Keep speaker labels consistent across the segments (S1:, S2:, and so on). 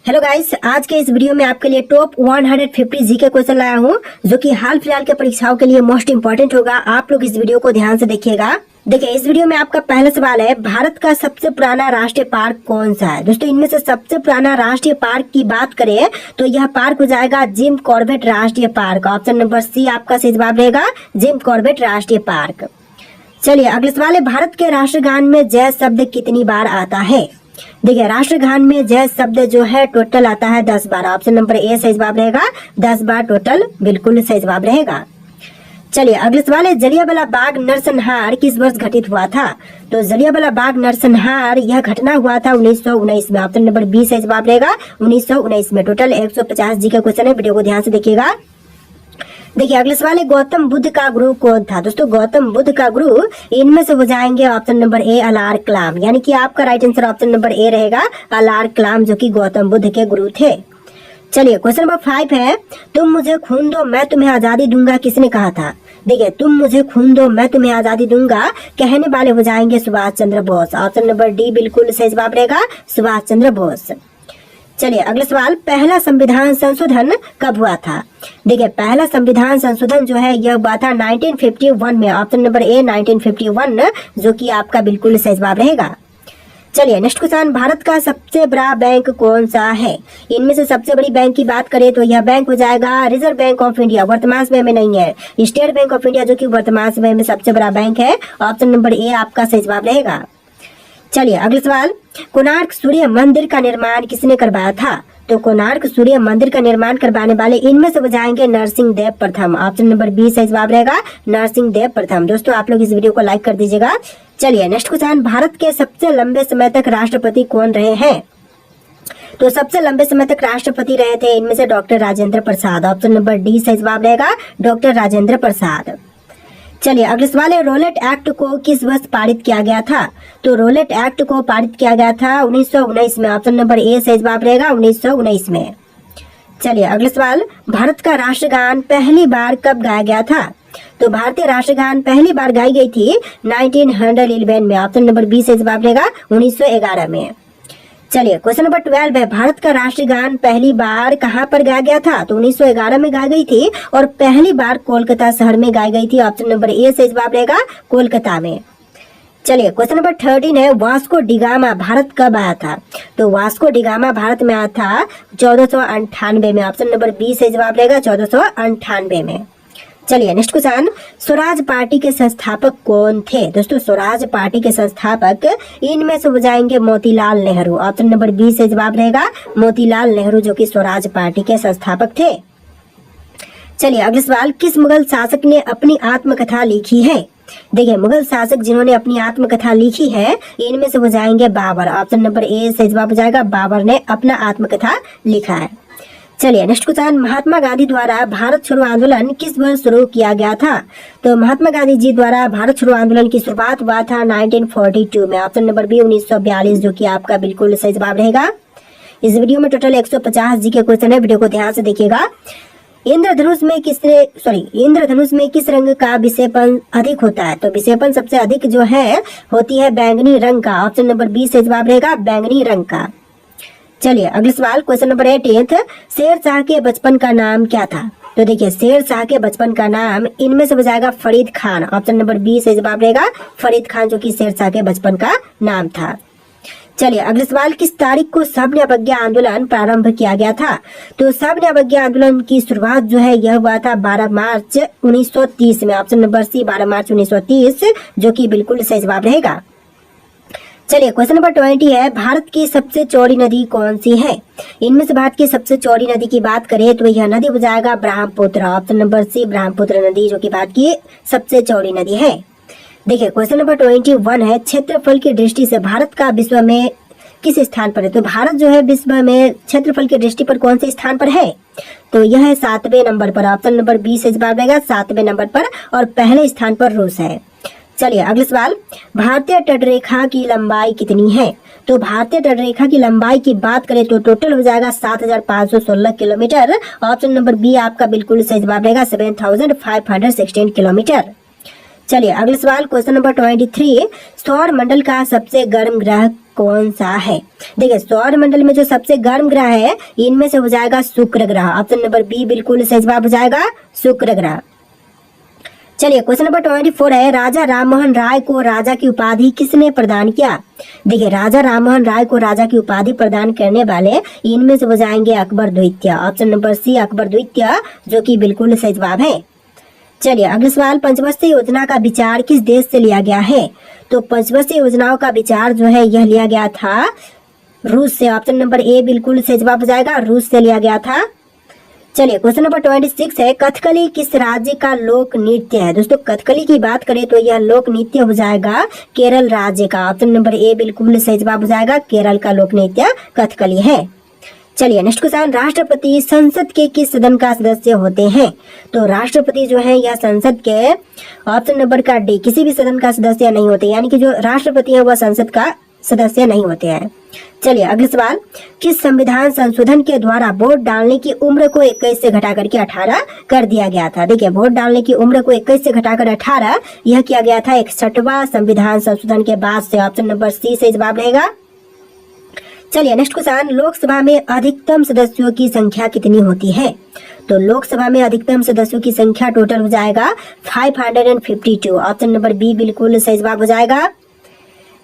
S1: Hello guys, आज के इस वीडियो में आपके लिए टॉप 150 जीके क्वेश्चन लाया हूं, जो कि हाल फिलहाल के परीक्षाओं के लिए मोस्ट इंपोर्टेंट होगा। आप लोग इस वीडियो को ध्यान से देखिएगा। देखिए, इस वीडियो में आपका पहला सवाल है, भारत का सबसे पुराना राष्ट्रीय पार्क कौन सा है। दोस्तों, इनमें से सबसे पुराना राष्ट्रीय पार्क की बात करें तो यह पार्क हो जाएगा जिम कॉर्बेट राष्ट्रीय पार्क। ऑप्शन नंबर सी आपका सही जवाब रहेगा, जिम कॉर्बेट राष्ट्रीय पार्क। चलिए, अगला सवाल है, भारत के राष्ट्रगान में जय शब्द कितनी बार आता है। देखिए, राष्ट्रगान में जय शब्द जो है टोटल आता है 10 बार। ऑप्शन नंबर ए सही जवाब रहेगा, 10 बार टोटल बिल्कुल सही जवाब रहेगा। चलिए, अगला सवाल है, जलियांवाला बाग नरसंहार किस वर्ष घटित हुआ था। तो जलियांवाला बाग नरसंहार यह घटना हुआ था 1919 में। ऑप्शन नंबर बी सही जवाब रहेगा, 1919 में। टोटल 150 जी का क्वेश्चन है, वीडियो को ध्यान से देखिएगा। देखिए, अगले सवाल है, गौतम बुद्ध का गुरु कौन था। दोस्तों, गौतम बुद्ध का गुरु इनमें से हो जाएंगे ऑप्शन नंबर ए अलार कलाम, यानी कि आपका राइट आंसर ऑप्शन नंबर ए रहेगा, अलार कलाम, जो कि गौतम बुद्ध के गुरु थे। चलिए, क्वेश्चन नंबर 5 है, तुम मुझे खून दो मैं तुम्हें आजादी दूंगा किसने कहा था। देखिए, तुम मुझे खून दो मैं तुम्हें आजादी दूंगा कहने वाले हो जाएंगे Subhash Chandra Bose. Option number D बिल्कुल सही जवाब रहेगा, सुभाष चंद्र बोस। चलिए, अगला सवाल, पहला संविधान संशोधन कब हुआ था। देखिए, पहला संविधान संशोधन जो है यह हुआ था 1951 में। ऑप्शन नंबर ए 1951, जो कि आपका बिल्कुल सही जवाब रहेगा। चलिए, नेक्स्ट क्वेश्चन, भारत का सबसे बड़ा बैंक कौन सा है। इनमें से सबसे बड़ी बैंक की बात करें तो यह बैंक हो जाएगा रिजर्व बैंक ऑफ इंडिया, वर्तमान समय में नहीं है, स्टेट बैंक ऑफ इंडिया, जो कि वर्तमान समय में सबसे बड़ा बैंक है। ऑप्शन नंबर ए आपका सही जवाब रहेगा। चलिए, अगला सवाल, कोणार्क सूर्य मंदिर का निर्माण किसने करवाया था। तो कोणार्क सूर्य मंदिर का निर्माण करवाने वाले इनमें से हो जाएंगे नरसिंह देव प्रथम। ऑप्शन नंबर बी सही जवाब रहेगा, नरसिंह देव प्रथम। दोस्तों, आप लोग इस वीडियो को लाइक कर दीजिएगा। चलिए, नेक्स्ट क्वेश्चन, भारत के सबसे लंबे समय तक राष्ट्रपति कौन रहे हैं। तो सबसे लंबे समय तक राष्ट्रपति रहे थे इनमें से doctor Rajendra Prasad. Option number D सही जवाब रहेगा, डॉक्टर राजेंद्र प्रसाद। चलिए, अगले सवाल है, रोलेट एक्ट को किस वर्ष पारित किया गया था। तो रोलेट एक्ट को पारित किया गया था 1919 में। ऑप्शन नंबर ए सही जवाब रहेगा, 1919 में। चलिए, अगले सवाल, भारत का राष्ट्रगान पहली बार कब गाया गया था। तो भारतीय राष्ट्रगान पहली बार गाई गई थी 1911 में। ऑप्शन नंबर बी सही जवाब रहेगा, 1911 में। चलिए, क्वेश्चन नंबर 12 है, भारत का राष्ट्रगान पहली बार कहां पर गाया गया था। तो 1911 में गाई गई थी और पहली बार कोलकाता शहर में गाई गई थी। ऑप्शन नंबर ए सही जवाब रहेगा, कोलकाता में। चलिए, क्वेश्चन नंबर 13 है, वास्को डिगामा भारत कब आया था। तो वास्को डिगामा भारत में आया था 1498 में। ऑप्शन नंबर बी सही जवाब रहेगा, 1498 में। चलिए, नेक्स्ट क्वेश्चन, स्वराज पार्टी के संस्थापक कौन थे। दोस्तों, स्वराज पार्टी के संस्थापक इनमें से हो जाएंगे Motilal Nehru. Option number B से जवाब रहेगा, मोतीलाल नेहरू, जो कि स्वराज पार्टी के संस्थापक थे। चलिए, अगला सवाल, किस मुगल शासक ने अपनी आत्मकथा लिखी है। देखिए, मुगल शासक जिन्होंने अपनी आत्मकथा लिखी है इनमें से हो जाएंगे बाबर। ऑप्शन नंबर ए से जवाब हो जाएगा, बाबर ने अपना आत्मकथा लिखा है। चलिए, नेक्स्ट क्वेश्चन, महात्मा गांधी द्वारा भारत छोड़ो आंदोलन किस वर्ष शुरू किया गया था। तो महात्मा गांधी जी द्वारा भारत छोड़ो आंदोलन की शुरुआत हुआ था 1942 में। ऑप्शन नंबर बी 1942, जो कि आपका बिल्कुल सही जवाब रहेगा। इस वीडियो में टोटल 150 जी के क्वेश्चन है, वीडियो को ध्यान से देखिएगा। इंद्रधनुष में किस रंग का विक्षेपण अधिक होता है। तो विक्षेपण सबसे अधिक जो है होती है बैंगनी रंग का। ऑप्शन नंबर बी से जवाब रहेगा, बैंगनी रंग का। चलिए, अगला सवाल, क्वेश्चन नंबर 18, शेर शाह के बचपन का नाम क्या था। तो देखिए, शेर शाह के बचपन का नाम इनमें से हो जाएगा Farid Khan. Option number B से जवाब रहेगा, फरीद खान, जो कि शेर शाह के बचपन का नाम था। चलिए, अगला सवाल, किस तारीख को सविनय अवज्ञा आंदोलन प्रारंभ किया गया था। तो सविनय अवज्ञा आंदोलन की शुरुआत जो है यह हुआ था 12 मार्च 1930 में। ऑप्शन नंबर सी 12 मार्च 1930, जो कि बिल्कुल सही जवाब रहेगा। चलिए, क्वेश्चन नंबर 20 है, भारत की सबसे चौड़ी नदी कौन सी है। इनमें से भारत की सबसे चौड़ी नदी की बात करें तो यह नदी हो जाएगा Brahmaputra. Option number C Brahmaputra नदी, जो कि भारत की सबसे चौड़ी नदी है। देखिए, क्वेश्चन नंबर 21 है, क्षेत्रफल की दृष्टि से भारत का विश्व में किस स्थान पर है। तो भारत जो है विश्व में क्षेत्रफल की दृष्टि पर कौन से स्थान पर है। तो यह है 7वें नंबर पर। ऑप्शन नंबर बी से जवाब रहेगा, 7वें नंबर पर, और पहले स्थान पर रूस है। चलिए, अगला सवाल, भारतीय तटरेखा की लंबाई कितनी है। तो भारतीय तटरेखा की लंबाई की बात करें तो टोटल हो जाएगा 7516 किलोमीटर। ऑप्शन नंबर बी आपका बिल्कुल सही जवाब रहेगा, 7516 किलोमीटर। चलिए अगला सवाल क्वेश्चन नंबर 23, सौर मंडल का सबसे गर्म ग्रह कौन सा है? देखिए सौर मंडल में जो सबसे गर्म ग्रह है इनमें से हो जाएगा शुक्र ग्रह। ऑप्शन नंबर बी बिल्कुल सही जवाब हो जाएगा, शुक्र ग्रह। चलिए क्वेश्चन नंबर 24 है, राजा राममोहन राय को राजा की उपाधि किसने प्रदान किया? देखिए राजा राममोहन राय को राजा की उपाधि प्रदान करने वाले इनमें से हो जाएंगे अकबर द्वितीय। ऑप्शन नंबर सी अकबर द्वितीय, जो कि बिल्कुल सही जवाब है। चलिए अगला सवाल, पंचवर्षीय योजना का विचार किस देश से लिया गया है? तो पंचवर्षीय योजनाओं का विचार जो है यह लिया गया था रूस से। ऑप्शन नंबर ए बिल्कुल सही जवाब हो जाएगा, रूस से लिया गया था। चलिए क्वेश्चन नंबर 26 है, कथकली किस राज्य का लोक नृत्य है? दोस्तों कथकली की बात करें तो यह लोक नृत्य हो जाएगा केरल राज्य का। ऑप्शन नंबर ए बिल्कुल सही जवाब हो जाएगा, केरल का लोक नृत्य कथकली है। चलिए नेक्स्ट क्वेश्चन, राष्ट्रपति संसद के किस सदन का सदस्य होते हैं? तो राष्ट्रपति जो है यह संसद के ऑप्शन नंबर का डी किसी भी सदन का सदस्य नहीं होते, यानी कि जो राष्ट्रपति है वह संसद का सदस्य नहीं होते हैं। चलिए अगला सवाल, किस संविधान संशोधन के द्वारा वोट डालने की उम्र को 21 से घटा करके 18 कर दिया गया था? देखिए वोट डालने की उम्र को 21 से घटाकर 18 यह किया गया था 61वां संविधान संशोधन के बाद से। ऑप्शन नंबर सी से जवाब रहेगा। चलिए नेक्स्ट क्वेश्चन, लोकसभा में अधिकतम सदस्यों की संख्या कितनी होती है? तो लोकसभा में अधिकतम सदस्यों की संख्या टोटल हो जाएगा 552। ऑप्शन नंबर बी बिल्कुल सही जवाब हो जाएगा।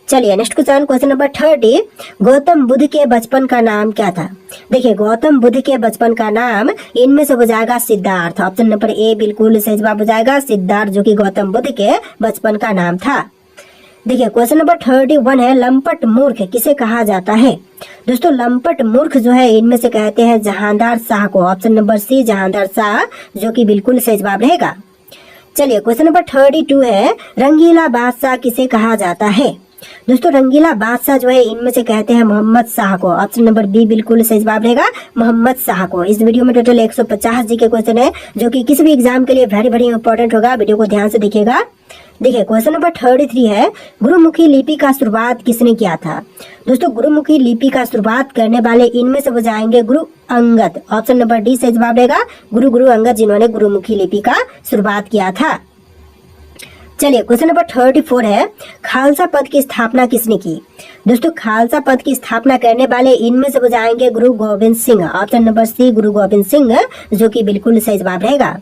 S1: चलिए next question, question number 30, Gautam Buddha के बचपन का नाम क्या था? देखिए गौतम बुद्ध के बचपन का नाम इनमें से हो जाएगा सिद्धार्थ। ऑप्शन नंबर ए बिल्कुल सही जवाब हो जाएगा, सिद्धार्थ, जो कि गौतम बुद्ध के बचपन का नाम था। देखिए क्वेश्चन नंबर 31 है, लंपट मूर्ख किसे कहा जाता है? दोस्तों लंपट मूर्ख जो है इनमें से कहते हैं जहांदार शाह को। Option number C Jahandar Shah, जो कि बिल्कुल सही जवाब रहेगा। चलिए क्वेश्चन नंबर 32 है, रंगीला बादशाह किसे कहा जाता है? दोस्तों रंगीला बादशाह जो है इनमें से कहते हैं मोहम्मद शाह को। ऑप्शन नंबर बी बिल्कुल सही जवाब रहेगा, मोहम्मद शाह को। इस वीडियो में टोटल 150 जी के क्वेश्चन है, जो कि किसी भी एग्जाम के लिए वेरी वेरी इंपॉर्टेंट होगा। वीडियो को ध्यान से देखिएगा। देखिए क्वेश्चन नंबर 33 है, गुरुमुखी लिपि का शुरुआत किसने किया था? दोस्तों गुरुमुखी लिपि का शुरुआत करने वाले इनमें से हो जाएंगे Guru Angad. Option number D से जवाब रहेगा, गुरु अंगद, जिन्होंने गुरुमुखी लिपि का शुरुआत किया था। चलिए क्वेश्चन नंबर 34 है, खालसा पद की स्थापना किसने की? दोस्तों खालसा पद की स्थापना करने वाले इनमें से हो जाएंगे Guru Gobind Singh. Option number C Guru Gobind Singh, जो कि बिल्कुल सही जवाब रहेगा।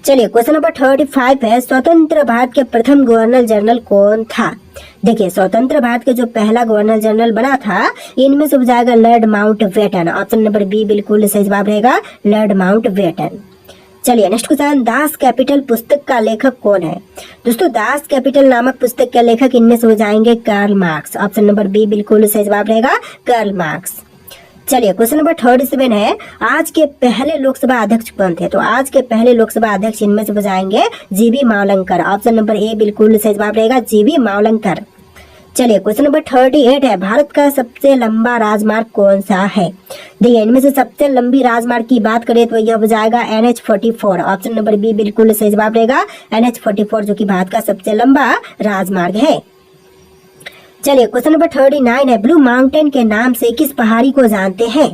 S1: चलिए क्वेश्चन नंबर 35 है, स्वतंत्र भारत के प्रथम गवर्नर जनरल कौन था? देखिए स्वतंत्र भारत के जो पहला गवर्नर जनरल बना था इनमें से हो जाएगा Lord Mountbatten. Option number B बिल्कुल सही जवाब रहेगा, लॉर्ड माउंटबेटन। चलिए नेक्स्ट क्वेश्चन, दास कैपिटल पुस्तक का लेखक कौन है? दोस्तों दास कैपिटल नामक पुस्तक के लेखक इनमें से हो जाएंगे Karl Marx. Option number B बिल्कुल सही जवाब रहेगा, कार्ल मार्क्स। चलिए क्वेश्चन नंबर 37 है, आज के पहले लोकसभा अध्यक्ष कौन थे? तो आज के पहले लोकसभा अध्यक्ष इनमें से हो जाएंगे जीवी मावलंकर। ऑप्शन नंबर ए बिल्कुल सही जवाब रहेगा, जीवी मावलंकर। चलिए क्वेश्चन नंबर 38 है, भारत का सबसे लंबा राजमार्ग कौन सा है? देखिए इनमें से सबसे लंबी राजमार्ग की बात करें तो यह हो जाएगा NH-44। ऑप्शन नंबर बी बिल्कुल सही जवाब रहेगा, NH-44, जो कि भारत का सबसे लंबा राजमार्ग है। चलिए क्वेश्चन नंबर 39 है, ब्लू माउंटेन के नाम से किस पहाड़ी को जानते हैं?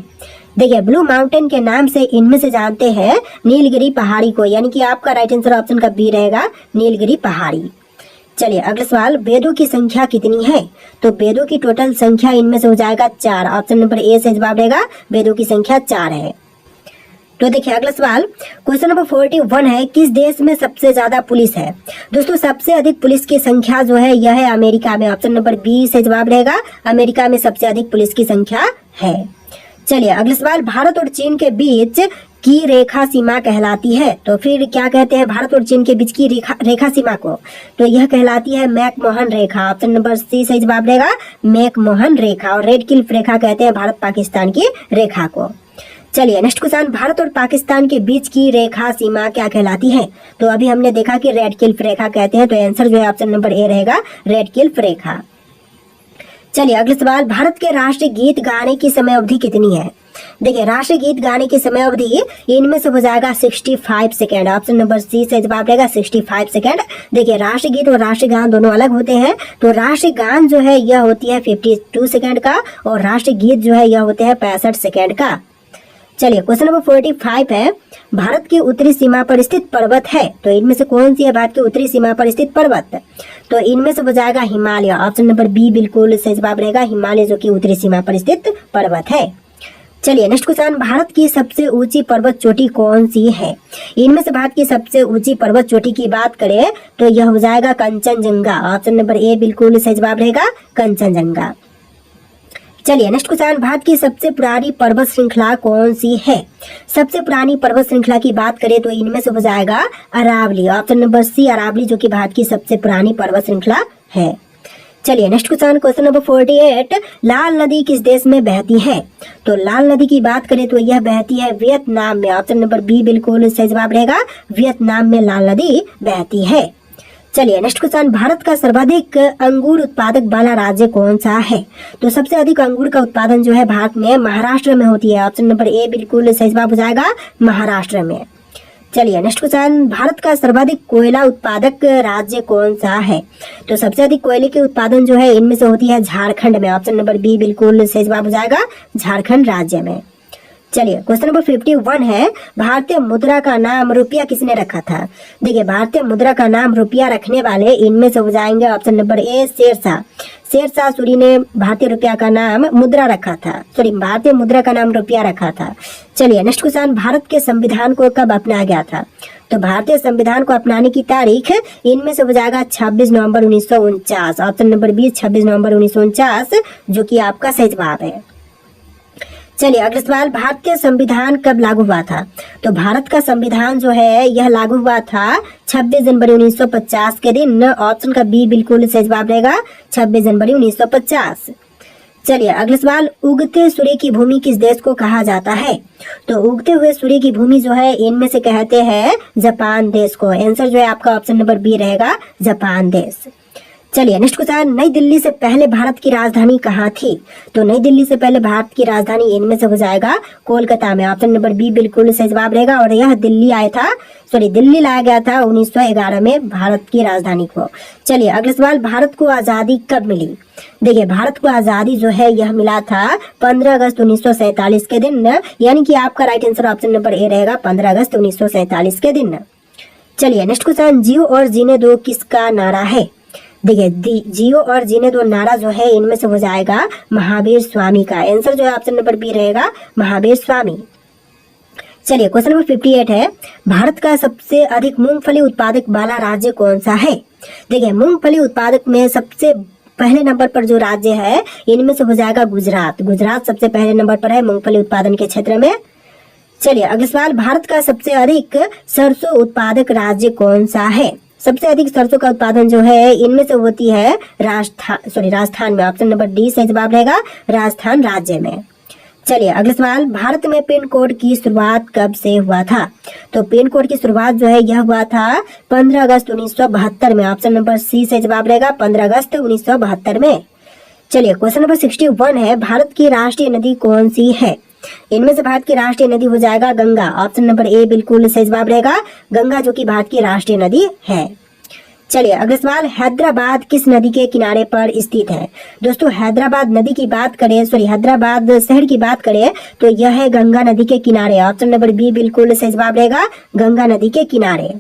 S1: देखिए ब्लू माउंटेन के नाम से इनमें से जानते हैं नीलगिरी पहाड़ी को, यानी कि आपका राइट आंसर ऑप्शन का बी रहेगा, नीलगिरी पहाड़ी। चलिए अगला सवाल, वेदों की संख्या कितनी है? तो वेदों की टोटल संख्या इनमें से हो जाएगा 4। ऑप्शन नंबर ए से जवाब रहेगा, वेदों की संख्या 4 है। तो देखिए अगला सवाल, क्वेश्चन नंबर 41 है, किस देश में सबसे ज्यादा पुलिस है? दोस्तों सबसे अधिक पुलिस की संख्या जो है यह है अमेरिका में। ऑप्शन नंबर बी से जवाब रहेगा, अमेरिका में सबसे अधिक पुलिस की संख्या है। चलिए अगला सवाल, भारत और चीन के बीच की रेखा सीमा कहलाती है, तो फिर क्या कहते हैं भारत और चीन के बीच की रेखा सीमा को? तो यह कहलाती है मैकमोहन रेखा। ऑप्शन नंबर सी सही जवाब रहेगा, मैकमोहन रेखा। और रेड क्लिफ रेखा कहते हैं भारत पाकिस्तान की रेखा को। चलिए नेक्स्ट क्वेश्चन, भारत और पाकिस्तान के बीच की रेखा सीमा क्या कहलाती है? तो अभी हमने देखा कि रेड क्लिफ रेखा कहते हैं, तो आंसर जो है ऑप्शन नंबर ए रहेगा, रेड क्लिफ रेखा। चलिए अगला सवाल, भारत के राष्ट्रीय गीत गाने की समय अवधि कितनी है? देखिए राष्ट्रीय गीत गाने की समय अवधि इनमें से हो जाएगा 65 सेकेंड। ऑप्शन नंबर सी से जवाब रहेगा, 65 सेकेंड। देखिए राष्ट्रीय गीत और राष्ट्रीय गान दोनों अलग होते हैं। तो राष्ट्रीय गान जो है यह होती है 52 सेकेंड का, और राष्ट्रीय गीत जो है यह होते हैं 65 सेकेंड का। चलिए क्वेश्चन नंबर 45 है, भारत की उत्तरी सीमा पर स्थित पर्वत है, तो इनमें से कौन सी है भारत की उत्तरी सीमा पर स्थित पर्वत? तो इनमें से हो जाएगा हिमालय। ऑप्शन नंबर बी बिल्कुल सही जवाब रहेगा, हिमालय जो कि उत्तरी सीमा पर स्थित पर्वत है। चलिए नेक्स्ट क्वेश्चन, भारत की सबसे ऊंची पर्वत चोटी कौन सी है? इनमें से भारत की सबसे ऊंची पर्वत चोटी की बात करें तो यह हो जाएगा कंचनजंगा। ऑप्शन नंबर ए बिल्कुल सही जवाब रहेगा, कंचनजंगा। चलिए नेक्स्ट क्वेश्चन, भारत की सबसे पुरानी पर्वत श्रृंखला कौन सी है? सबसे पुरानी पर्वत श्रृंखला की बात करें तो इनमें से हो जाएगा Aravalli. Option number C Aravalli जो कि भारत की सबसे पुरानी पर्वत श्रृंखला है। चलिए नेक्स्ट क्वेश्चन, क्वेश्चन नंबर 48, लाल नदी किस देश में बहती है? तो लाल नदी की बात करें तो यह बहती है वियतनाम में। ऑप्शन नंबर बी बिल्कुल सही जवाब रहेगा, वियतनाम में लाल नदी बहती है। चलिए नेक्स्ट क्वेश्चन, भारत का सर्वाधिक अंगूर उत्पादक वाला राज्य कौन सा है? तो सबसे अधिक अंगूर का उत्पादन जो है भारत में महाराष्ट्र में होती है। ऑप्शन नंबर ए बिल्कुल सही जवाब हो जाएगा, महाराष्ट्र में। चलिए नेक्स्ट क्वेश्चन, भारत का सर्वाधिक कोयला उत्पादक राज्य कौन सा है? तो सबसे अधिक कोयले के उत्पादन जो है इनमें से होती है झारखंड में। ऑप्शन नंबर बी बिल्कुल सही जवाब हो जाएगा, झारखंड राज्य में। चलिए क्वेश्चन नंबर 51 है, भारतीय मुद्रा का नाम रुपया किसने रखा था? देखिए भारतीय मुद्रा का नाम रुपया रखने वाले इनमें से हो जाएंगे option number A Sher Shah. Sher Shah Suri ने भारतीय रुपया का नाम मुद्रा रखा था, भारतीय मुद्रा का नाम रुपया रखा था। चलिए नेक्स्ट क्वेश्चन, भारत के संविधान को कब अपनाया गया था? तो भारतीय संविधान को अपनाने की तारीख इनमें से हो जाएगा 26 नवंबर 1949। ऑप्शन नंबर बी 26 नवंबर 1949 जो कि आपका सही जवाब है। चलिए अगला सवाल, भारतीय संविधान कब लागू हुआ था? तो भारत का संविधान जो है यह लागू हुआ था 26 जनवरी 1950 के दिन। ऑप्शन का बी बिल्कुल सही जवाब रहेगा, 26 जनवरी 1950। चलिए अगला सवाल, उगते सूर्य की भूमि किस देश को कहा जाता है? तो उगते हुए सूर्य की भूमि जो है इनमें से कहते हैं जापान देश को। आंसर जो है आपका ऑप्शन नंबर बी रहेगा, जापान देश। चलिए नेक्स्ट क्वेश्चन, नई दिल्ली से पहले भारत की राजधानी कहाँ थी? तो नई दिल्ली से पहले भारत की राजधानी इनमें से हो जाएगा कोलकाता में। ऑप्शन नंबर बी बिल्कुल सही जवाब रहेगा, और यह दिल्ली दिल्ली लाया गया था 1911 में भारत की राजधानी को। चलिए अगला सवाल, भारत को आजादी कब मिली? देखिए भारत को आजादी जो है यह मिला था 15 अगस्त 1947 के दिन, यानी कि आपका राइट आंसर ऑप्शन नंबर ए रहेगा, 15 अगस्त 1947 के दिन। चलिए नेक्स्ट क्वेश्चन, जियो और जीने दो किसका नारा है? देखिए जियो और जीने दो नारा जो है इनमें से हो जाएगा महावीर स्वामी का। आंसर जो है ऑप्शन नंबर बी रहेगा, महावीर स्वामी। चलिए क्वेश्चन नंबर 58 है, भारत का सबसे अधिक मूंगफली उत्पादक वाला राज्य कौन सा है? देखिए मूंगफली उत्पादक में सबसे पहले नंबर पर जो राज्य है इनमें से हो जाएगा गुजरात। गुजरात सबसे पहले नंबर पर है मूंगफली उत्पादन के क्षेत्र में। चलिए अगला सवाल, भारत का सबसे अधिक सरसों उत्पादक राज्य कौन सा है? सबसे अधिक सरसों का उत्पादन जो है इनमें से होती है राजस्थान में। ऑप्शन नंबर डी सही जवाब रहेगा, राजस्थान राज्य में। चलिए अगला सवाल, भारत में पिन कोड की शुरुआत कब से हुआ था? तो पिन कोड की शुरुआत जो है यह हुआ था 15 अगस्त 1972 में। ऑप्शन नंबर सी सही जवाब रहेगा, 15 अगस्त 1972 में। चलिए क्वेश्चन नंबर 61 है, भारत की राष्ट्रीय नदी कौन सी है? इनमें से भारत की राष्ट्रीय नदी हो जाएगा गंगा। ऑप्शन नंबर ए बिल्कुल सही जवाब रहेगा, गंगा जो कि भारत की राष्ट्रीय नदी है। चलिए अगला सवाल, हैदराबाद किस नदी के किनारे पर स्थित है? दोस्तों हैदराबाद नदी की बात करें, हैदराबाद शहर की बात करें तो यह है गंगा नदी के किनारे। ऑप्शन नंबर बी बिल्कुल सही जवाब रहेगा, गंगा नदी के किनारे।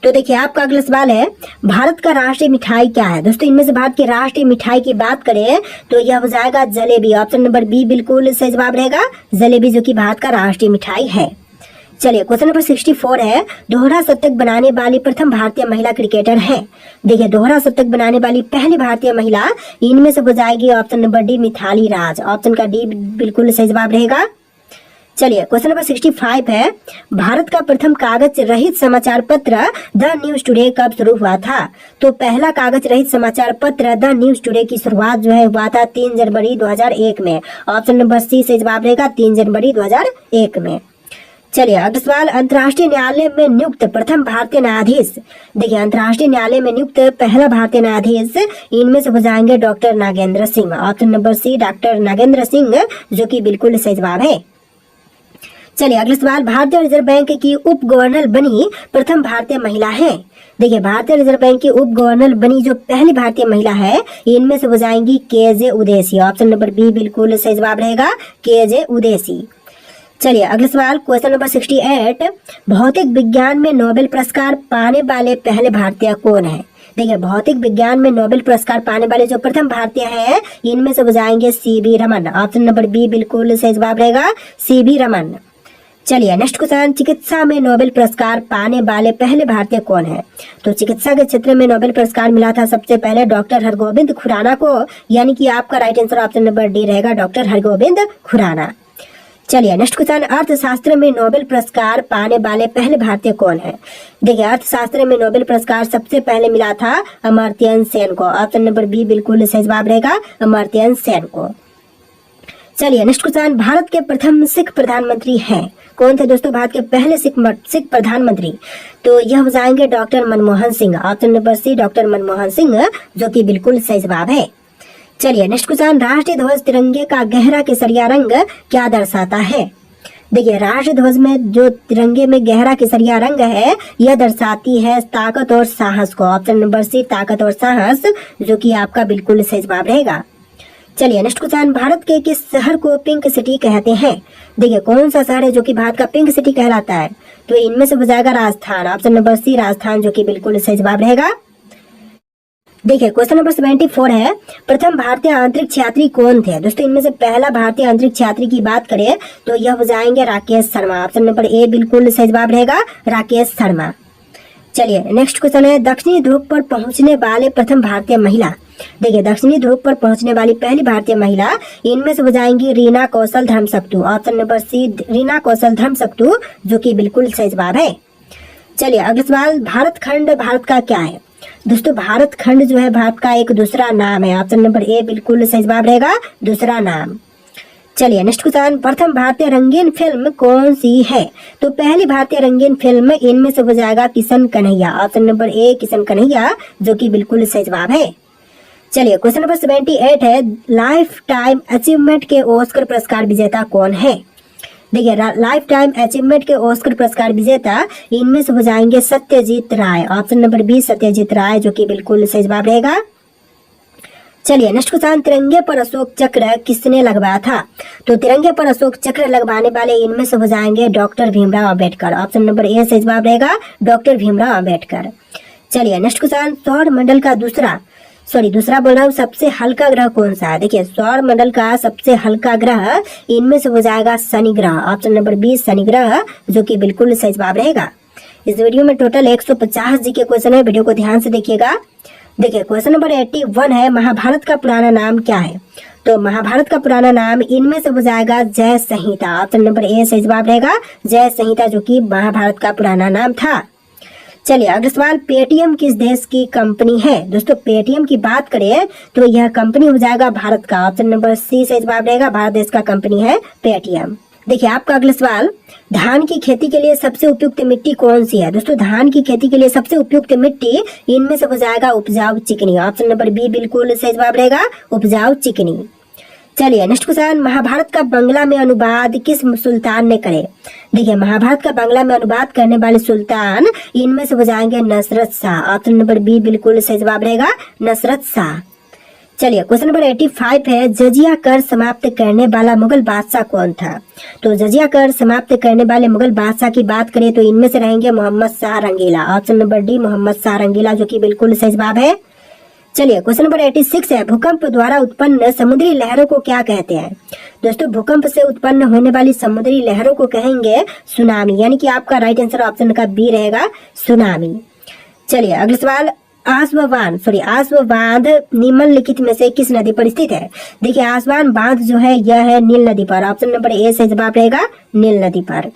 S1: तो देखिए आपका अगला सवाल है, भारत का राष्ट्रीय मिठाई क्या है? दोस्तों इनमें से भारत की राष्ट्रीय मिठाई की बात करें तो यह हो जाएगा जलेबी। ऑप्शन नंबर बी बिल्कुल सही जवाब रहेगा, जलेबी जो कि भारत का राष्ट्रीय मिठाई है। चलिए क्वेश्चन नंबर 64 है, दोहरा शतक बनाने वाली प्रथम भारतीय महिला क्रिकेटर है? देखिए दोहरा शतक बनाने वाली पहली भारतीय महिला इनमें से हो जाएगी option number D Mithali Raj. Option का डी बिल्कुल सही जवाब रहेगा। चलिए क्वेश्चन नंबर 65 है, भारत का प्रथम कागज रहित समाचार पत्र द न्यूज टुडे कब शुरू हुआ था? तो पहला कागज रहित समाचार पत्र द न्यूज टुडे की शुरुआत जो है हुआ था 3 जनवरी 2001 में। ऑप्शन नंबर सी से जवाब रहेगा, 3 जनवरी 2001 में। चलिए अगला सवाल, अंतर्राष्ट्रीय न्यायालय में नियुक्त प्रथम भारतीय न्यायाधीश? देखिए अंतर्राष्ट्रीय न्यायालय में नियुक्त पहला भारतीय न्यायाधीश इनमें से हो जाएंगे doctor Nagendra Singh. Option number C doctor Nagendra Singh जो कि बिल्कुल सही जवाब है। चलिए अगला सवाल, भारतीय रिजर्व बैंक की उप गवर्नर बनी प्रथम भारतीय महिला है? देखिए भारतीय रिजर्व बैंक की उप गवर्नर बनी जो पहली भारतीय महिला है इनमें से हो जाएंगी के जे उदेसी। ऑप्शन नंबर बी बिल्कुल सही जवाब रहेगा, के जे उदेसी। चलिए अगला सवाल, क्वेश्चन नंबर 68, भौतिक विज्ञान में नोबेल पुरस्कार पाने वाले पहले भारतीय कौन है? देखिए भौतिक विज्ञान में नोबेल पुरस्कार पाने वाले जो प्रथम भारतीय हैं इनमें से हो जाएंगे C V Raman. Option number B बिल्कुल सही जवाब रहेगा, सीवी रमन। चलिए नेक्स्ट क्वेश्चन, चिकित्सा में नोबेल पुरस्कार पाने वाले पहले भारतीय कौन है? तो चिकित्सा के क्षेत्र में नोबेल पुरस्कार मिला था सबसे पहले डॉक्टर हरगोविंद खुराना को, यानी कि आपका right answer option number D रहेगा, डॉक्टर हरगोविंद खुराना। चलिए नेक्स्ट क्वेश्चन, अर्थशास्त्र में नोबेल पुरस्कार पाने वाले पहले भारतीय कौन है? देखिए अर्थशास्त्र में नोबेल पुरस्कार सबसे पहले मिला था अमर्त्य सेन को। ऑप्शन नंबर बी बिल्कुल सही जवाब रहेगा, अमर्त्य सेन को। चलिए नेक्स्ट क्वेश्चन, भारत के प्रथम सिख प्रधानमंत्री हैं कौन थे? दोस्तों भारत के पहले सिख प्रधानमंत्री तो यह हो जाएंगे doctor Manmohan Singh. Option number C doctor Manmohan Singh, जो कि बिल्कुल सही जवाब है। चलिए नेक्स्ट क्वेश्चन, राष्ट्रीय ध्वज तिरंगे का गहरा केसरिया रंग क्या दर्शाता है? देखिए राष्ट्रीय ध्वज में जो तिरंगे में गहरा केसरिया रंग है यह दर्शाती है ताकत और साहस को। ऑप्शन नंबर सी ताकत और साहस, जो कि आपका बिल्कुल सही जवाब रहेगा। चलिए नेक्स्ट क्वेश्चन, भारत के किस शहर को पिंक सिटी कहते हैं? देखिए कौन सा शहर है जो कि भारत का पिंक सिटी कहलाता है? तो इनमें से हो जाएगा Rajasthan. Option number C Rajasthan, जो कि बिल्कुल सही जवाब रहेगा। देखिए क्वेश्चन नंबर 74 है, प्रथम भारतीय अंतरिक्ष यात्री कौन थे? दोस्तों इनमें से पहला भारतीय अंतरिक्ष यात्री की बात करें तो यह हो जाएंगे राकेश शर्मा। ऑप्शन नंबर ए बिल्कुल सही जवाब रहेगा, राकेश शर्मा। चलिए नेक्स्ट क्वेश्चन है, दक्षिणी ध्रुव पर पहुंचने वाले प्रथम भारतीय महिला। देखिए दक्षिणी ध्रुव पर पहुंचने वाली पहली भारतीय महिला इनमें से हो जाएंगी रीना कौशल धर्मशक्तु। ऑप्शन नंबर सी रीना कौशल धर्मशक्तु, जो कि बिल्कुल सही जवाब है। चलिए अगला सवाल, भारत खंड भारत का क्या है? दोस्तों भारत खंड जो है भारत का एक दूसरा नाम है। ऑप्शन नंबर ए बिल्कुल सही जवाब रहेगा, दूसरा नाम। चलिए नेक्स्ट क्वेश्चन, प्रथम भारतीय रंगीन फिल्म कौन सी है? तो पहली भारतीय रंगीन फिल्म इनमें से हो जाएगा किशन कन्हैया। ऑप्शन नंबर ए किशन कन्हैया, जो कि बिल्कुल सही जवाब है। चलिए क्वेश्चन नंबर 78 है, लाइफ टाइम अचीवमेंट के ऑस्कर पुरस्कार विजेता कौन है? देखिए लाइफ टाइम अचीवमेंट के ऑस्कर पुरस्कार विजेता इनमें से हो जाएंगे सत्यजीत राय। ऑप्शन नंबर बी सत्यजीत राय, जो कि बिल्कुल सही जवाब रहेगा। चलिए नेक्स्ट क्वेश्चन, तिरंगे पर अशोक चक्र किसने लगवाया था? तो तिरंगे पर अशोक चक्र लगवाने वाले इनमें से हो जाएंगे doctor Bhimrao Ambedkar. Option number ए सही जवाब रहेगा, डॉक्टर भीमराव अम्बेडकर। चलिए नेक्स्ट क्वेश्चन, सौर मंडल का दूसरा बोल रहा हूँ, सबसे हल्का ग्रह कौन सा है? देखिए सौर मंडल का सबसे हल्का ग्रह इनमें से हो जाएगा शनि ग्रह। ऑप्शन नंबर बी शनि ग्रह, जो कि बिल्कुल सही जवाब रहेगा। इस वीडियो में टोटल 150 जी के क्वेश्चन है, वीडियो को ध्यान से देखिएगा। देखिए क्वेश्चन नंबर 81 है, महाभारत का पुराना नाम क्या है? तो महाभारत का पुराना नाम इनमें से हो जाएगा जय संहिता। ऑप्शन नंबर ए सही जवाब रहेगा, जय संहिता, जो कि महाभारत का पुराना नाम था। चलिए अगला सवाल, पेटीएम किस देश की कंपनी है? दोस्तों पेटीएम की बात करें तो यह कंपनी हो जाएगा भारत का। ऑप्शन नंबर सी सही जवाब रहेगा, भारत देश का कंपनी है पेटीएम। देखिए आपका अगला सवाल, धान की खेती के लिए सबसे उपयुक्त मिट्टी कौन सी है? दोस्तों धान की खेती के लिए सबसे उपयुक्त मिट्टी इनमें से हो जाएगा उपजाऊ चिकनी। ऑप्शन नंबर बी बिल्कुल सही जवाब रहेगा, उपजाऊ चिकनी। चलिए नेक्स्ट क्वेश्चन, महाभारत का बांग्ला में अनुवाद किस सुल्तान ने करे? देखिए महाभारत का बांग्ला में अनुवाद करने वाले सुल्तान इनमें से हो जाएंगे Nasrat Shah. Option number B बिल्कुल सही जवाब रहेगा, नसरत शाह। चलिए क्वेश्चन नंबर 85 है, जजिया कर समाप्त करने वाला मुगल बादशाह कौन था? तो जजिया कर समाप्त करने वाले मुगल बादशाह की बात करें तो इनमें से रहेंगे Mohammad Shah Rangila. Option number D Mohammad Shah Rangila, जो कि बिल्कुल सही जवाब है। चलिए क्वेश्चन नंबर 86 है, भूकंप द्वारा उत्पन्न समुद्री लहरों को क्या कहते हैं? दोस्तों भूकंप से उत्पन्न होने वाली समुद्री लहरों को कहेंगे सुनामी, यानी कि आपका राइट आंसर ऑप्शन का बी रहेगा, सुनामी। चलिए अगला सवाल, आसवान बांध निम्नलिखित में से किस नदी पर स्थित है? देखिए आसवान बांध जो है यह है नील नदी पर। ऑप्शन नंबर ए सही जवाब रहेगा, नील नदी पर।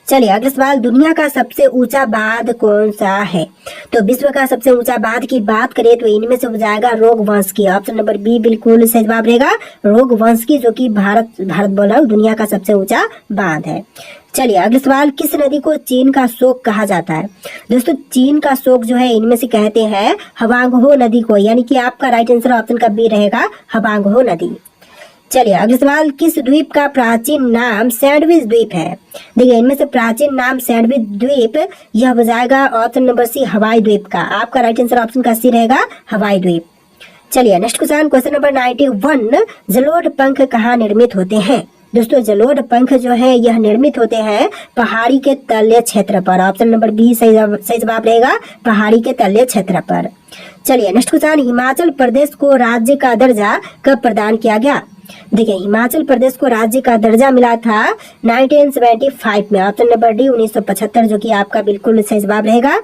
S1: चलिए अगला सवाल, दुनिया का सबसे ऊंचा बांध कौन सा है? तो विश्व का सबसे ऊंचा बांध की बात करें तो इनमें से हो जाएगा रोगवंशकी। ऑप्शन नंबर बी बिल्कुल सही जवाब रहेगा, रोगवंशकी, जो कि भारत बोल रहा हूँ दुनिया का सबसे ऊंचा बांध है। चलिए अगला सवाल, किस नदी को चीन का शोक कहा जाता है? दोस्तों चीन का शोक जो है इनमें से कहते हैं हवांगहो नदी को, यानी कि आपका राइट आंसर ऑप्शन का बी रहेगा, हवांगहो नदी। चलिए अगला सवाल, किस द्वीप का प्राचीन नाम सैंडविच द्वीप है? देखिए इनमें से प्राचीन नाम सैंडविच द्वीप यह हो जाएगा ऑप्शन नंबर सी हवाई द्वीप का। आपका राइट आंसर ऑप्शन का सी रहेगा, हवाई द्वीप। चलिए नेक्स्ट क्वेश्चन नंबर 91, जलोढ़ पंख कहाँ निर्मित होते हैं? दोस्तों जलोढ़ पंख जो है यह निर्मित होते हैं पहाड़ी के तलीय क्षेत्र पर। ऑप्शन नंबर बी सही जवाब रहेगा, पहाड़ी के तलीय क्षेत्र पर। चलिए नेक्स्ट क्वेश्चन, हिमाचल प्रदेश को राज्य का दर्जा कब प्रदान किया गया? देखिए हिमाचल प्रदेश को राज्य का दर्जा मिला था 1975 में। ऑप्शन नंबर डी 1975 जो कि आपका बिल्कुल सही जवाब रहेगा।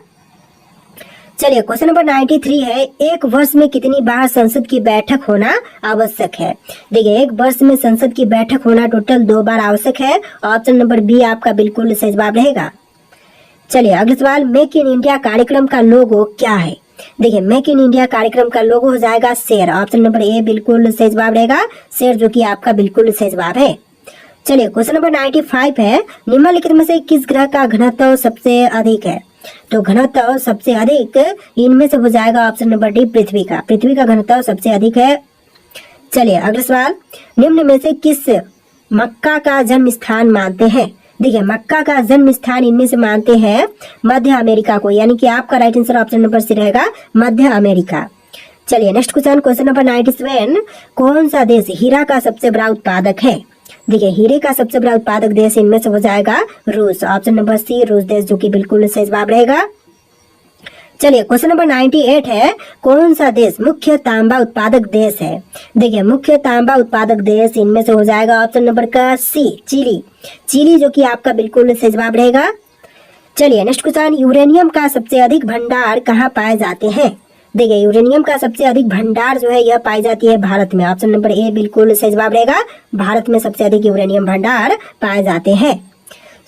S1: चलिए क्वेश्चन नंबर 93 है, एक वर्ष में कितनी बार संसद की बैठक होना आवश्यक है? देखिए एक वर्ष में संसद की बैठक होना टोटल 2 बार आवश्यक है। ऑप्शन नंबर बी आपका बिल्कुल सही जवाब रहेगा। चलिए अगला सवाल, मेक इन इंडिया कार्यक्रम का लोगो क्या है? देखिए मेक इन इंडिया कार्यक्रम का लोगो हो जाएगा शेर। ऑप्शन नंबर ए बिल्कुल सही जवाब रहेगा, शेर जो कि आपका बिल्कुल सही जवाब है। चलिए क्वेश्चन नंबर 95 है, निम्नलिखित में से किस ग्रह का घनत्व सबसे अधिक है? तो घनत्व सबसे अधिक इनमें से हो जाएगा ऑप्शन नंबर डी पृथ्वी का। पृथ्वी का घनत्व सबसे अधिक है। चलिए अगला सवाल, निम्न में से किस मक्का का जन्म स्थान मानते हैं? देखिए मक्का का जन्म स्थान इनमें से मानते हैं मध्य अमेरिका को, यानी कि आपका right answer option number C रहेगा, मध्य अमेरिका। चलिए नेक्स्ट क्वेश्चन, क्वेश्चन नंबर 97, कौन सा देश हीरा का सबसे बड़ा उत्पादक है? देखिए हीरे का सबसे बड़ा उत्पादक देश इनमें से हो जाएगा रूस। ऑप्शन नंबर सी रूस देश जो कि बिल्कुल सही जवाब रहेगा। चलिए क्वेश्चन नंबर 98 है, कौन सा देश मुख्य तांबा उत्पादक देश है? देखिए मुख्य तांबा उत्पादक देश इनमें से हो जाएगा ऑप्शन नंबर का सी चिली। चिली जो कि आपका बिल्कुल सही जवाब रहेगा। चलिए नेक्स्ट क्वेश्चन, यूरेनियम का सबसे अधिक भंडार कहाँ पाए जाते हैं? देखिए यूरेनियम का सबसे अधिक भंडार जो है यह पाई जाती है भारत में। ऑप्शन नंबर ए बिल्कुल सही जवाब रहेगा, भारत में सबसे अधिक यूरेनियम भंडार पाए जाते हैं।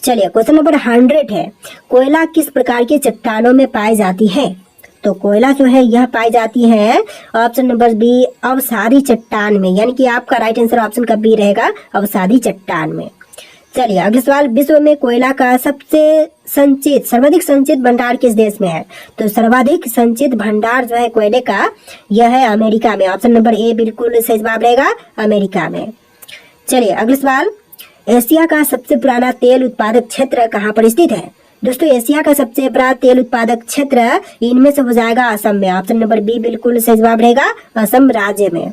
S1: चलिए क्वेश्चन नंबर 100 है, कोयला किस प्रकार की चट्टानों में पाई जाती है? तो कोयला जो है यह पाई जाती है ऑप्शन नंबर बी अवसादी चट्टान में, यानी कि आपका राइट आंसर ऑप्शन का बी रहेगा, अवसादी चट्टान में। चलिए अगला सवाल, विश्व में कोयला का सर्वाधिक संचित भंडार किस देश में है? तो सर्वाधिक संचित भंडार जो है कोयले का यह है अमेरिका में। ऑप्शन नंबर ए बिल्कुल सही जवाब रहेगा, अमेरिका में। चलिए अगला सवाल, एशिया का सबसे पुराना तेल उत्पादक क्षेत्र कहाँ पर स्थित है? दोस्तों एशिया का सबसे बड़ा तेल उत्पादक क्षेत्र इनमें से हो जाएगा असम में। ऑप्शन नंबर बी बिल्कुल सही जवाब रहेगा, असम राज्य में।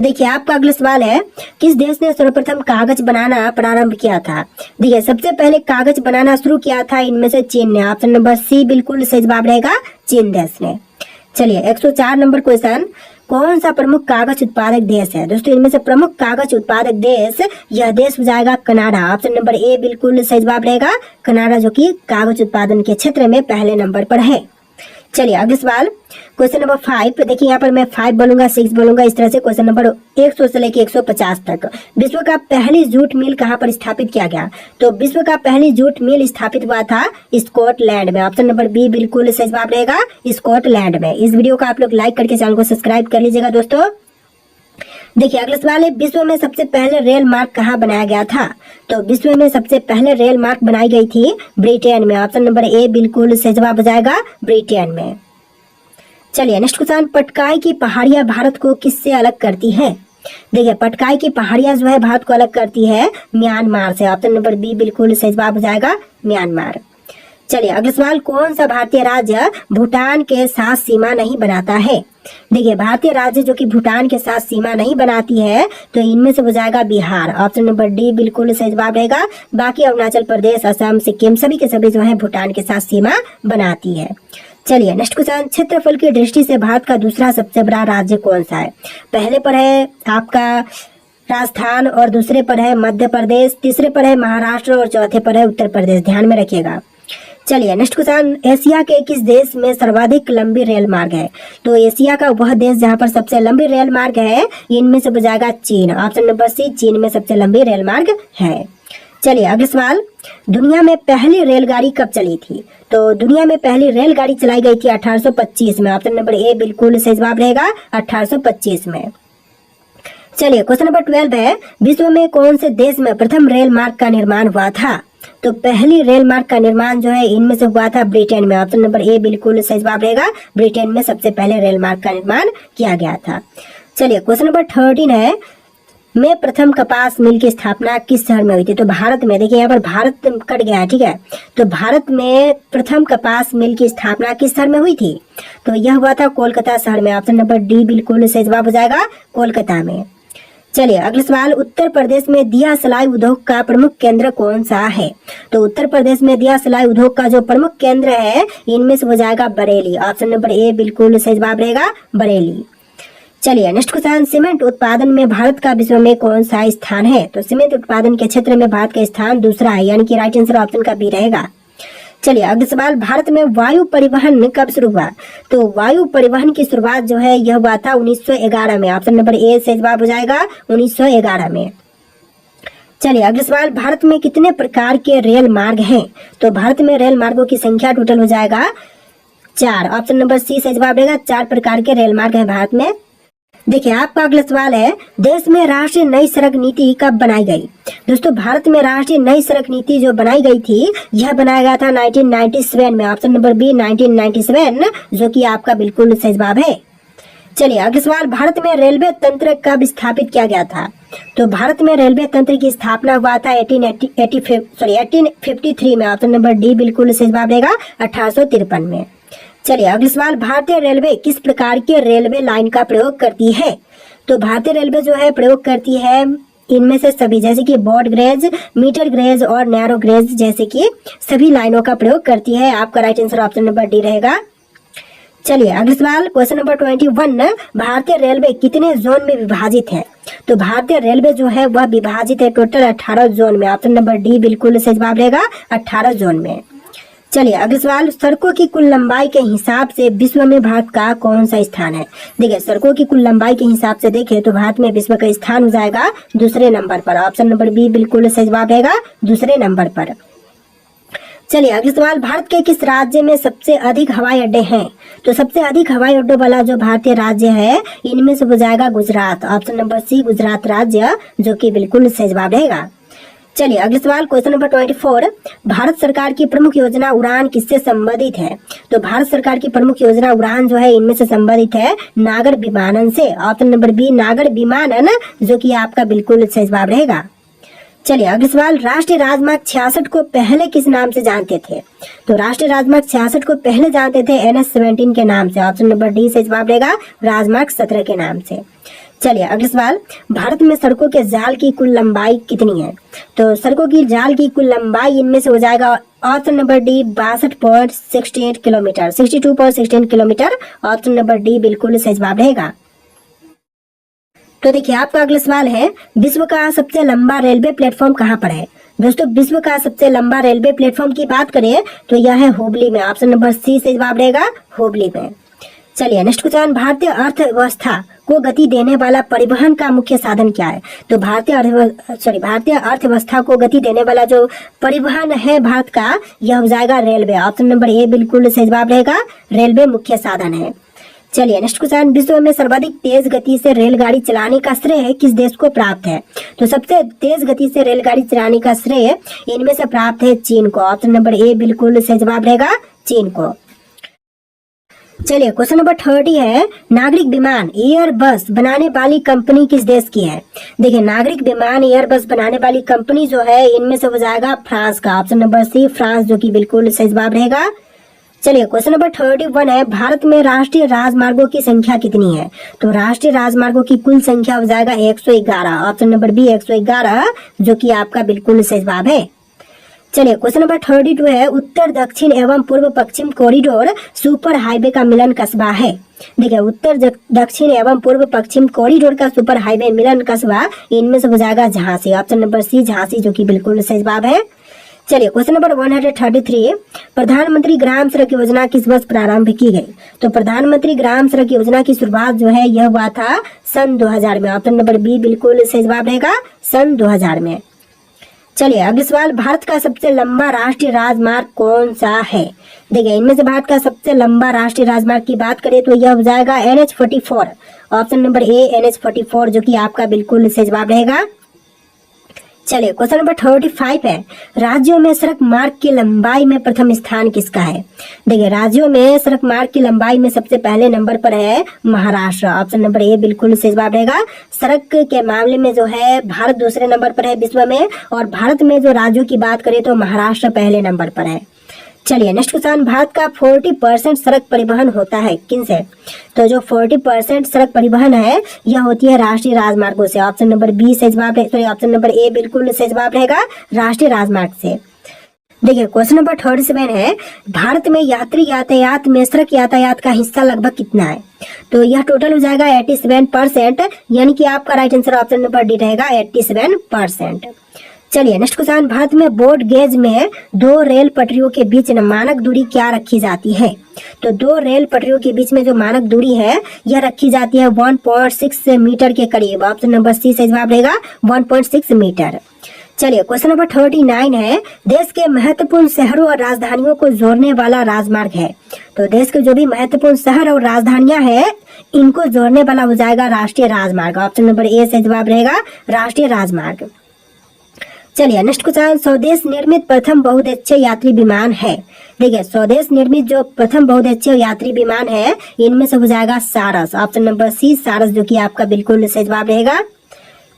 S1: देखिए आपका अगला सवाल है, किस देश ने सर्वप्रथम कागज बनाना प्रारंभ किया था? देखिए सबसे पहले कागज बनाना शुरू किया था इनमें से चीन ने। ऑप्शन नंबर सी बिल्कुल सही जवाब रहेगा, चीन देश ने। चलिए 104 नंबर क्वेश्चन, कौन सा प्रमुख कागज उत्पादक देश है? दोस्तों इनमें से प्रमुख कागज उत्पादक देश यह देश हो जाएगा कनाडा। ऑप्शन नंबर ए बिल्कुल सही जवाब रहेगा, कनाडा जो कि कागज उत्पादन के क्षेत्र में पहले नंबर पर है। चलिए अगला सवाल, क्वेश्चन नंबर 5। देखिए यहाँ पर मैं 5 बोलूंगा 6 बोलूंगा, इस तरह से क्वेश्चन नंबर 100 से लेके 150 तक। विश्व का पहली जूट मिल कहाँ पर स्थापित किया गया? तो विश्व का पहली जूट मिल स्थापित हुआ था स्कॉटलैंड में। ऑप्शन नंबर बी बिल्कुल सही जवाब रहेगा, स्कॉटलैंड में। इस वीडियो को आप लोग लाइक करके चैनल को सब्सक्राइब कर लीजिएगा दोस्तों। देखिए अगला सवाल है, विश्व में सबसे पहले रेल मार्ग कहाँ बनाया गया था? तो विश्व में सबसे पहले रेल मार्ग बनाई गई थी ब्रिटेन में। ऑप्शन नंबर ए बिल्कुल सही जवाब हो जाएगा, ब्रिटेन में। चलिए नेक्स्ट क्वेश्चन, पटकाई की पहाड़ियां भारत को किससे अलग करती हैं? देखिए पटकाई की पहाड़ियां जो है भारत को अलग करती है म्यांमार से। ऑप्शन नंबर बी बिल्कुल सही जवाब हो जाएगा, म्यांमार। चलिए अगला सवाल, कौन सा भारतीय राज्य भूटान के साथ सीमा नहीं बनाता है? देखिए भारतीय राज्य जो कि भूटान के साथ सीमा नहीं बनाती है तो इनमें से हो जाएगा बिहार। ऑप्शन नंबर डी बिल्कुल सही जवाब रहेगा। बाकी अरुणाचल प्रदेश, असम, सिक्किम सभी के सभी जो है भूटान के साथ सीमा बनाती है। चलिए नेक्स्ट क्वेश्चन, क्षेत्रफल की दृष्टि से भारत का दूसरा सबसे बड़ा राज्य कौन सा है? पहले पर है आपका राजस्थान और दूसरे पर है मध्य प्रदेश, तीसरे पर है महाराष्ट्र और चौथे पर है उत्तर प्रदेश, ध्यान में रखिएगा। चलिए नेक्स्ट क्वेश्चन, एशिया के किस देश में सर्वाधिक लंबी रेल मार्ग है? तो एशिया का वह देश जहां पर सबसे लंबी रेल मार्ग है इनमें से हो जाएगा चीन। ऑप्शन नंबर सी चीन में सबसे लंबी रेल मार्ग है। चलिए अगला सवाल, दुनिया में पहली रेलगाड़ी कब चली थी? तो दुनिया में पहली रेलगाड़ी चलाई गई थी 1825 में। ऑप्शन नंबर ए बिल्कुल सही जवाब रहेगा, 1825 में। चलिए क्वेश्चन नंबर 12 है, विश्व में कौन से देश में प्रथम रेल मार्ग का निर्माण हुआ था? तो पहली रेल मार्ग का निर्माण जो है इनमें से हुआ था ब्रिटेन में। ऑप्शन नंबर ए बिल्कुल सही जवाब रहेगा, ब्रिटेन में सबसे पहले रेल मार्ग का निर्माण किया गया था। चलिए क्वेश्चन नंबर 13 है, में प्रथम कपास मिल की स्थापना किस शहर में हुई थी? तो भारत में। देखिए यहाँ पर भारत कट गया है, ठीक है। तो भारत में प्रथम कपास मिल की स्थापना किस शहर में हुई थी? तो यह हुआ था कोलकाता शहर में। ऑप्शन नंबर डी बिल्कुल सही जवाब हो जाएगा, कोलकाता में। चलिए अगला सवाल, उत्तर प्रदेश में दिया सलाई उद्योग का प्रमुख केंद्र कौन सा है? तो उत्तर प्रदेश में दिया सलाई उद्योग का जो प्रमुख केंद्र है इनमें से हो जाएगा बरेली। ऑप्शन नंबर ए बिल्कुल सही जवाब रहेगा, बरेली। चलिए नेक्स्ट क्वेश्चन, सीमेंट उत्पादन में भारत का विश्व में कौन सा स्थान है? तो सीमेंट उत्पादन के क्षेत्र में भारत का स्थान दूसरा है, यानी कि राइट आंसर ऑप्शन का बी रहेगा। चलिए अगला सवाल, भारत में वायु परिवहन कब शुरू हुआ? तो वायु परिवहन की शुरुआत जो है यह हुआ था 1911 में। ऑप्शन नंबर ए सही जवाब हो जाएगा 1911 में। चलिए अगला सवाल, भारत में कितने प्रकार के रेल मार्ग हैं? तो भारत में रेल मार्गों की संख्या टोटल हो जाएगा 4। ऑप्शन नंबर सी सही जवाब रहेगा, 4 प्रकार के रेल मार्ग हैं भारत में। देखिए आपका अगला सवाल है, देश में राष्ट्रीय नई सड़क नीति कब बनाई गई? दोस्तों भारत में राष्ट्रीय नई सड़क नीति जो बनाई गई थी यह बनाया गया था 1997 में। ऑप्शन नंबर बी 1997, जो कि आपका बिल्कुल सही जवाब है। चलिए अगला सवाल, भारत में रेलवे तंत्र कब स्थापित किया गया था? तो भारत में रेलवे तंत्र की स्थापना हुआ था 1853 में। ऑप्शन नंबर डी बिल्कुल सही जवाब रहेगा, 1853 में। चलिए अगला सवाल, भारतीय रेलवे किस प्रकार के रेलवे लाइन का प्रयोग करती है? तो भारतीय रेलवे जो है प्रयोग करती है इनमें से सभी, जैसे कि ब्रॉड गेज, मीटर गेज और नैरो गेज जैसे कि सभी लाइनों का प्रयोग करती है। आपका right answer option number D रहेगा। चलिए अगला सवाल, क्वेश्चन नंबर 21, भारतीय रेलवे कितने जोन में विभाजित है? तो भारतीय रेलवे जो है वह विभाजित है टोटल 18 जोन में। ऑप्शन नंबर डी बिल्कुल सही जवाब रहेगा, 18 जोन में। चलिए अगला सवाल, सड़कों की कुल लंबाई के हिसाब से विश्व में भारत का कौन सा स्थान है? देखिए सड़कों की कुल लंबाई के हिसाब से देखें तो भारत में विश्व का स्थान हो जाएगा दूसरे नंबर पर। ऑप्शन नंबर बी बिल्कुल सही जवाब रहेगा, दूसरे नंबर पर। चलिए अगला सवाल, भारत के किस राज्य में सबसे अधिक हवाई अड्डे हैं? तो सबसे अधिक हवाई अड्डों वाला जो भारतीय राज्य है इनमें से हो जाएगा Gujarat. Option number C Gujarat राज्य, जो कि बिल्कुल सही जवाब रहेगा। चलिए अगला सवाल, क्वेश्चन नंबर 24, भारत सरकार की प्रमुख योजना उड़ान किससे संबंधित है? तो भारत सरकार की प्रमुख योजना उड़ान जो है इनमें से संबंधित है नागर विमानन से। ऑप्शन नंबर बी नागर विमानन, जो कि आपका बिल्कुल सही जवाब रहेगा। चलिए अगला सवाल, राष्ट्रीय राजमार्ग 66 को पहले किस नाम से जानते थे? तो राष्ट्रीय राजमार्ग 66 को पहले जानते थे NH-17 के नाम से। ऑप्शन नंबर डी सही जवाब रहेगा, राजमार्ग 17 के नाम से। चलिए अगला सवाल, भारत में सड़कों के जाल की कुल लंबाई कितनी है? तो सड़कों की जाल की कुल लंबाई इनमें से हो जाएगा option number D 62.68 kilometre, 62.16 kilometre. Option number D बिल्कुल सही जवाब रहेगा। तो देखिए आपका अगला सवाल है, विश्व का सबसे लंबा रेलवे प्लेटफॉर्म कहाँ पर है? दोस्तों विश्व का सबसे लंबा रेलवे प्लेटफॉर्म की बात करें तो यह है हुबली में। ऑप्शन नंबर सी सही जवाब रहेगा, हुबली में। चलिए नेक्स्ट क्वेश्चन, भारतीय अर्थव्यवस्था को गति देने वाला परिवहन का मुख्य साधन क्या है? तो भारतीय अर्थव्यवस्था को गति देने वाला जो परिवहन है भारत का यह हो जाएगा रेलवे। ऑप्शन नंबर ए बिल्कुल सही जवाब रहेगा, रेलवे मुख्य साधन है। चलिए नेक्स्ट क्वेश्चन, विश्व में सर्वाधिक तेज गति से रेलगाड़ी चलाने का श्रेय किस देश को प्राप्त है? तो सबसे तेज गति से रेलगाड़ी चलाने का श्रेय इनमें से प्राप्त है चीन को। ऑप्शन नंबर ए बिल्कुल सही जवाब रहेगा, चीन को। चलिए क्वेश्चन नंबर 30 है, नागरिक विमान एयरबस बनाने वाली कंपनी किस देश की है? देखिए नागरिक विमान एयरबस बनाने वाली कंपनी जो है इनमें से हो जाएगा फ्रांस का। ऑप्शन नंबर सी फ्रांस, जो कि बिल्कुल सही जवाब रहेगा। चलिए क्वेश्चन नंबर 31 है, भारत में राष्ट्रीय राजमार्गों की संख्या कितनी है? तो राष्ट्रीय राजमार्गों की कुल संख्या हो जाएगा 111। ऑप्शन नंबर बी 111, जो कि आपका बिल्कुल सही जवाब है। चलिए क्वेश्चन नंबर 32 है, उत्तर दक्षिण एवं पूर्व पश्चिम कॉरिडोर सुपर हाईवे का मिलन कस्बा है। देखिए उत्तर दक्षिण एवं पूर्व पश्चिम कॉरिडोर का सुपर हाईवे मिलन कस्बा इनमें से हो जाएगा Jhansi. Option number C Jhansi, जो कि बिल्कुल सही जवाब है। चलिए क्वेश्चन नंबर 133, प्रधानमंत्री ग्राम सड़क योजना किस वर्ष प्रारंभ की गई? तो प्रधानमंत्री ग्राम सड़क योजना की शुरुआत जो है यह हुआ था सन 2000 में। ऑप्शन नंबर बी बिल्कुल सही जवाब रहेगा, सन 2000 में। चलिए अगला सवाल, भारत का सबसे लंबा राष्ट्रीय राजमार्ग कौन सा है? देखिए इनमें से भारत का सबसे लंबा राष्ट्रीय राजमार्ग की बात करें तो यह हो जाएगा NH-44। ऑप्शन नंबर ए NH-44, जो कि आपका बिल्कुल सही जवाब रहेगा। चलिए क्वेश्चन नंबर 35 है, राज्यों में सड़क मार्ग की लंबाई में प्रथम स्थान किसका है? देखिए राज्यों में सड़क मार्ग की लंबाई में सबसे पहले नंबर पर है महाराष्ट्र। ऑप्शन नंबर ए बिल्कुल सही जवाब रहेगा। सड़क के मामले में जो है भारत दूसरे नंबर पर है विश्व में, और भारत में जो राज्यों की बात करें तो महाराष्ट्र पहले नंबर पर है। चलिए नेक्स्ट क्वेश्चन, भारत का 40% सड़क परिवहन होता है किनसे? तो जो 40% सड़क परिवहन है यह होती है राष्ट्रीय राजमार्गों से। ऑप्शन नंबर बी सही जवाब है, ऑप्शन नंबर ए बिल्कुल सही जवाब रहेगा, राष्ट्रीय राजमार्ग से। देखिए क्वेश्चन नंबर 37 है, भारत में यात्री यातायात में सड़क यातायात का हिस्सा लगभग कितना है? तो यह टोटल हो जाएगा 87%, यानी कि आपका right answer option number D रहेगा 87%। चलिए नेक्स्ट क्वेश्चन, भारत में ब्रॉड गेज में दो रेल पटरियों के बीच मानक दूरी क्या रखी जाती है? तो दो रेल पटरियों के बीच में जो मानक दूरी है यह रखी जाती है 1.6 मीटर के करीब। ऑप्शन नंबर सी सही जवाब रहेगा 1.6 मीटर। चलिए क्वेश्चन नंबर 39 है, देश के महत्वपूर्ण शहरों और राजधानियों को जोड़ने वाला राजमार्ग है। तो देश के जो भी महत्वपूर्ण शहर और राजधानियां हैं इनको जोड़ने वाला हो जाएगा राष्ट्रीय राजमार्ग। ऑप्शन नंबर ए सही जवाब रहेगा, राष्ट्रीय राजमार्ग। चलिए नेक्स्ट क्वेश्चन, स्वदेश निर्मित प्रथम बहुउद्देश्यीय यात्री विमान है। देखिए स्वदेश निर्मित जो प्रथम बहुउद्देश्यीय यात्री विमान है इनमें से हो जाएगा सारस। ऑप्शन नंबर सी सारस, जो कि आपका बिल्कुल सही जवाब रहेगा।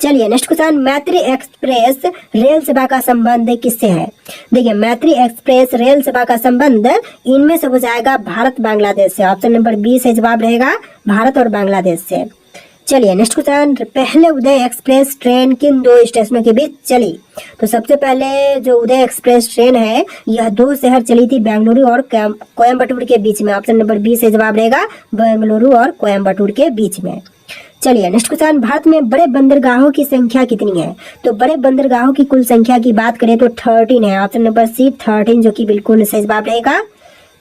S1: चलिए नेक्स्ट क्वेश्चन, मैत्री एक्सप्रेस रेल सेवा का संबंध किससे है? देखिए मैत्री एक्सप्रेस रेल सेवा का संबंध इनमें से हो जाएगा भारत बांग्लादेश से। ऑप्शन नंबर बी सही जवाब रहेगा, भारत और बांग्लादेश से। चलिए नेक्स्ट क्वेश्चन, पहले उदय एक्सप्रेस ट्रेन किन दो स्टेशनों के बीच चली? तो सबसे पहले जो उदय एक्सप्रेस ट्रेन है यह दो शहर चली थी, बेंगलुरु और कोयम्बटूर के बीच में। ऑप्शन नंबर बी से जवाब रहेगा, बेंगलुरु और कोयम्बटूर के बीच में। चलिए नेक्स्ट क्वेश्चन, भारत में बड़े बंदरगाहों की संख्या कितनी है? तो बड़े बंदरगाहों की कुल संख्या की बात करें तो 13 है। ऑप्शन नंबर सी 13, जो कि बिल्कुल सही जवाब रहेगा।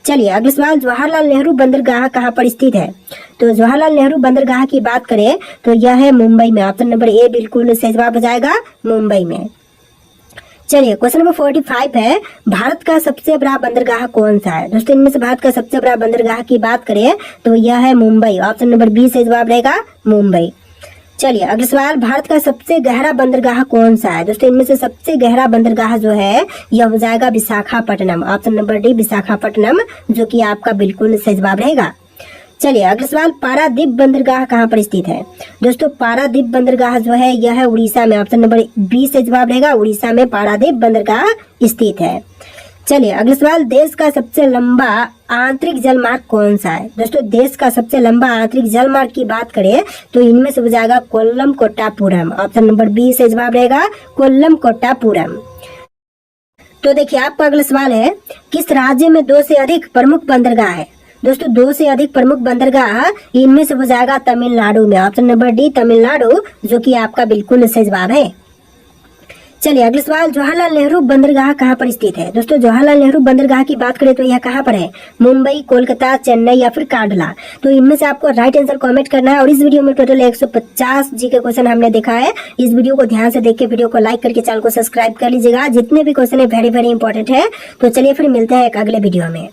S1: चलिए अगला सवाल, जवाहरलाल नेहरू बंदरगाह कहाँ पर स्थित है? तो जवाहरलाल नेहरू बंदरगाह की बात करें तो यह है मुंबई में। ऑप्शन नंबर ए बिल्कुल सही जवाब हो जाएगा, मुंबई में। चलिए क्वेश्चन नंबर 45 है, भारत का सबसे बड़ा बंदरगाह कौन सा है? दोस्तों इनमें से भारत का सबसे बड़ा बंदरगाह की बात करें तो यह है मुंबई। ऑप्शन नंबर बी से जवाब रहेगा, मुंबई। चलिए अगला सवाल, भारत का सबसे गहरा बंदरगाह कौन सा है? दोस्तों इनमें से सबसे गहरा बंदरगाह जो है यह हो जाएगा Visakhapatnam. Option number D Visakhapatnam, जो कि आपका बिल्कुल सही जवाब रहेगा। चलिए अगला सवाल, पारादीप बंदरगाह कहाँ पर स्थित है? दोस्तों पारादीप बंदरगाह जो है यह है उड़ीसा में। ऑप्शन नंबर बी से जवाब रहेगा, उड़ीसा में पारादीप बंदरगाह स्थित है। चलिए अगला सवाल, देश का सबसे लंबा आंतरिक जलमार्ग कौन सा है? दोस्तों देश का सबसे लंबा आंतरिक जलमार्ग की बात करें तो इनमें से हो जाएगा Kollam Kottapuram. Option number B से जवाब रहेगा, कोल्लम कोट्टापुरम। तो देखिए आपका अगला सवाल है, किस राज्य में 2 से अधिक प्रमुख बंदरगाह है? दोस्तों 2 से अधिक प्रमुख बंदरगाह इनमें से हो जाएगा तमिलनाडु में। ऑप्शन नंबर डी तमिलनाडु, जो कि आपका बिल्कुल सही जवाब है। चलिए अगला सवाल, जवाहरलाल नेहरू बंदरगाह कहाँ पर स्थित है? दोस्तों जवाहरलाल नेहरू बंदरगाह की बात करें तो यह कहाँ पर है? मुंबई, कोलकाता, चेन्नई या फिर कांडला? तो इनमें से आपको राइट आंसर कमेंट करना है। और इस वीडियो में टोटल 150 जी के क्वेश्चन हमने देखा है। इस वीडियो को ध्यान से देख के वीडियो को लाइक करके चैनल को सब्सक्राइब कर लीजिएगा। जितने भी क्वेश्चन है वेरी वेरी इंपॉर्टेंट है। तो चलिए फिर मिलते हैं एक अगले वीडियो में।